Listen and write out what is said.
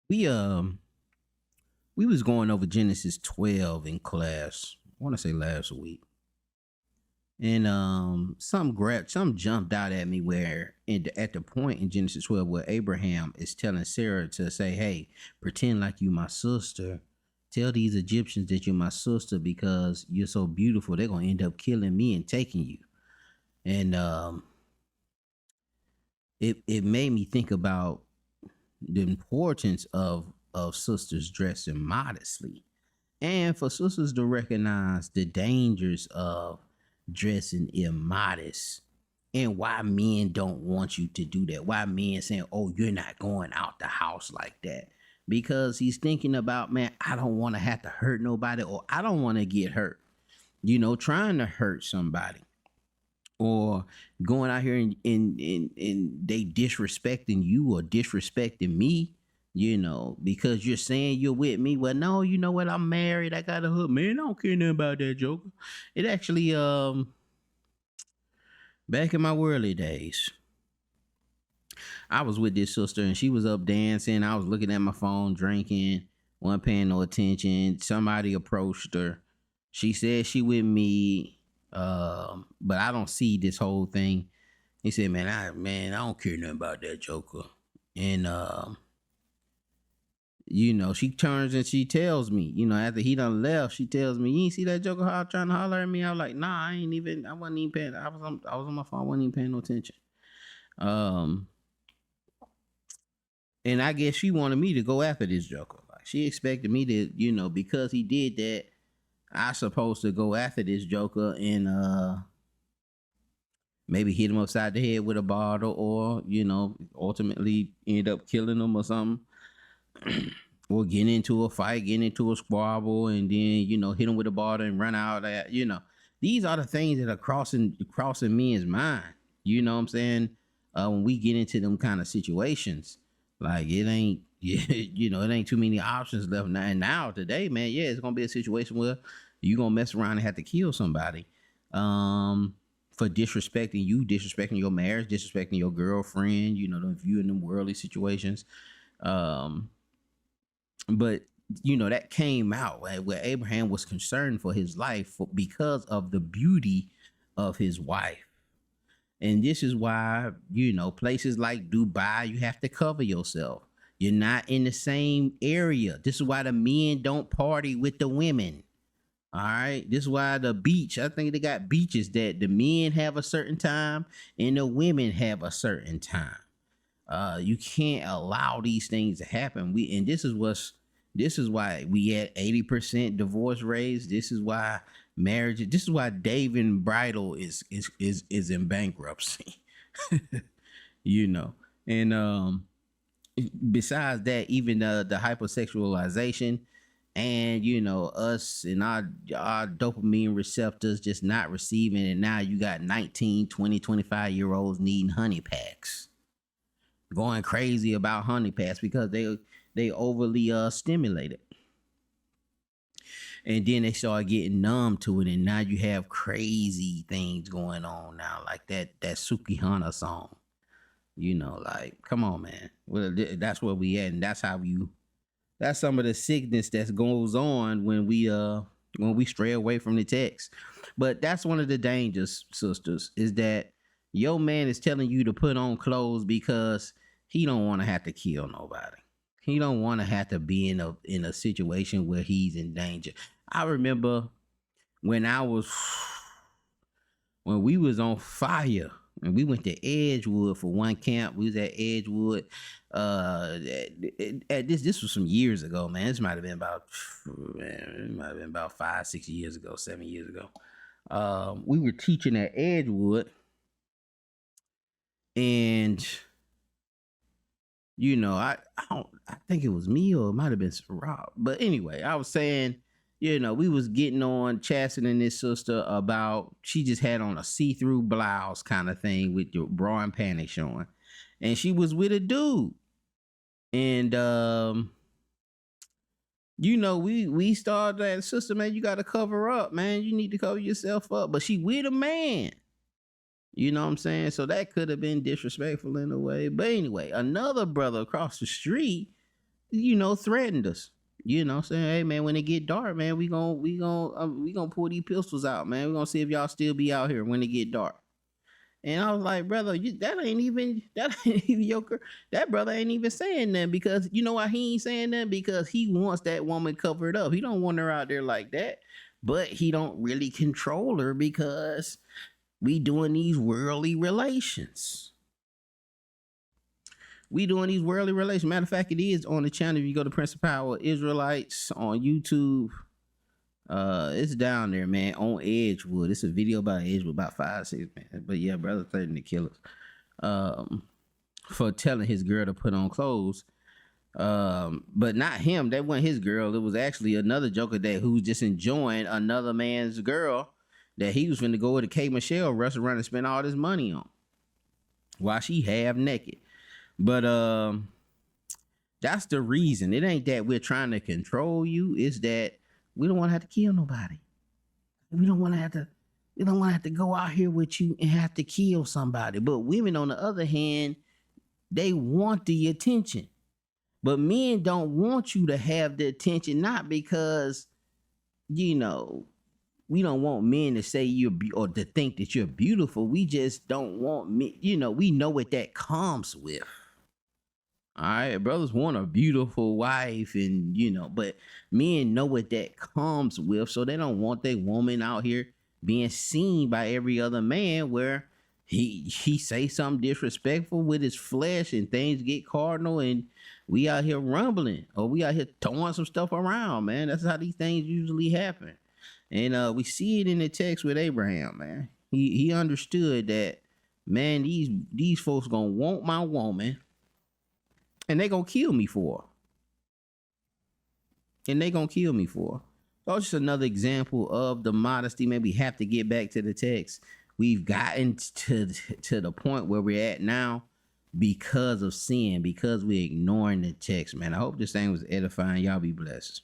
We we was going over Genesis 12 in class. I want to say last week. And some jumped out at me where at the point in Genesis 12 where Abraham is telling Sarah to say, "Hey, pretend like you my sister. Tell these Egyptians that you're my sister because you're so beautiful. They're going to end up killing me and taking you." And it made me think about the importance of sisters dressing modestly, and for sisters to recognize the dangers of dressing immodest, and why men don't want you to do that. Why men saying, "Oh, you're not going out the house like that," because he's thinking about, man, I don't want to have to hurt nobody, or I don't want to get hurt. Trying to hurt somebody, or going out here and they disrespecting you or disrespecting me, because you're saying you're with me. Well, no, you know what? I'm married. I got a hood. Man, I don't care nothing about that, Joker. It actually, back in my worldly days, I was with this sister and she was up dancing. I was looking at my phone, drinking, wasn't paying no attention. Somebody approached her. She said she with me, but I don't see this whole thing. He said, "Man, I don't care nothing about that, Joker." And she turns and she tells me, after he done left, she tells me, "You ain't see that Joker trying to holler at me?" I was like, "Nah, I wasn't even paying. I was on my phone. I wasn't even paying no attention." Um, and I guess she wanted me to go after this Joker. Like, she expected me to, because he did that, I supposed to go after this Joker and maybe hit him upside the head with a bottle, or ultimately end up killing him or something. Or get into a fight, get into a squabble, and then hit him with a bottle and run out. These are the things that are crossing men's mind. You know what I'm saying? When we get into them kind of situations, like it ain't, it ain't too many options left now. And now today, man, yeah, it's gonna be a situation where you gonna mess around and have to kill somebody, for disrespecting you, disrespecting your marriage, disrespecting your girlfriend. If you in them worldly situations. But that came out, right, where Abraham was concerned for his life because of the beauty of his wife. And this is why, places like Dubai, you have to cover yourself. You're not in the same area. This is why the men don't party with the women. All right. This is why the beach, I think they got beaches that the men have a certain time and the women have a certain time. You can't allow these things to happen. This is why we had 80% divorce rates. This is why marriage. This is why Dave and Bridal is in bankruptcy. you know, and besides that, even the hypersexualization, and us and our dopamine receptors just not receiving, and now you got 19, 20, 25 year olds needing honey packs, going crazy about honey packs because they overly stimulated, and then they start getting numb to it, and now you have crazy things going on now, like that Sukihana song. Like, come on, man. Well, that's where we at, and that's some of the sickness that goes on when we stray away from the text. But that's one of the dangers, sisters, is that your man is telling you to put on clothes because he don't want to have to kill nobody. He don't want to have to be in a situation where he's in danger. I remember when I was when we was on fire and we went to Edgewood for one camp. We was at Edgewood. This was some years ago, man. This might have been about 5, 6 years ago, 7 years ago. We were teaching at Edgewood, and I think it was me, or it might have been Rob. But anyway, I was saying, we was getting on chastening this sister about, she just had on a see-through blouse kind of thing with your bra and panties showing. And she was with a dude. And we started that, "Sister, man, you gotta cover up, man. You need to cover yourself up." But she with a man. You know what I'm saying? So that could have been disrespectful in a way. But anyway, another brother across the street threatened us. Saying, hey man, when it get dark, man, we gonna pull these pistols out, man. We gonna see if y'all still be out here when it get dark. And I was like, brother, that ain't even that brother ain't even saying that, because you know why he ain't saying that? Because he wants that woman covered up. He don't want her out there like that, but he don't really control her because we doing these worldly relations. Matter of fact, it is on the channel. If you go to Prince of Power Israelites on YouTube, it's down there, man, on Edgewood. It's a video about Edgewood, about 5-6 minutes. But yeah, brother threatened to kill us for telling his girl to put on clothes. But not him. That wasn't his girl. It was actually another joker that who's just enjoying another man's girl that he was finna go to K Michelle restaurant and spend all this money on while she half naked. But that's the reason. It ain't that we're trying to control you. It's that we don't want to have to kill nobody. We don't want to have to go out here with you and have to kill somebody. But women, on the other hand, they want the attention. But men don't want you to have the attention, not because, we don't want men to say or to think that you're beautiful. We just don't want me. We know what that comes with. All right, brothers want a beautiful wife, and but men know what that comes with, so they don't want their woman out here being seen by every other man where he say something disrespectful with his flesh and things get cardinal and we out here rumbling or we out here throwing some stuff around, man. That's how these things usually happen. And we see it in the text with Abraham, man. He understood that, man, these folks gonna want my woman and they gonna kill me for her. So it's just another example of the modesty. Maybe we have to get back to the text. We've gotten to the point where we're at now because of sin, because we're ignoring the text, man. I hope this thing was edifying. Y'all be blessed.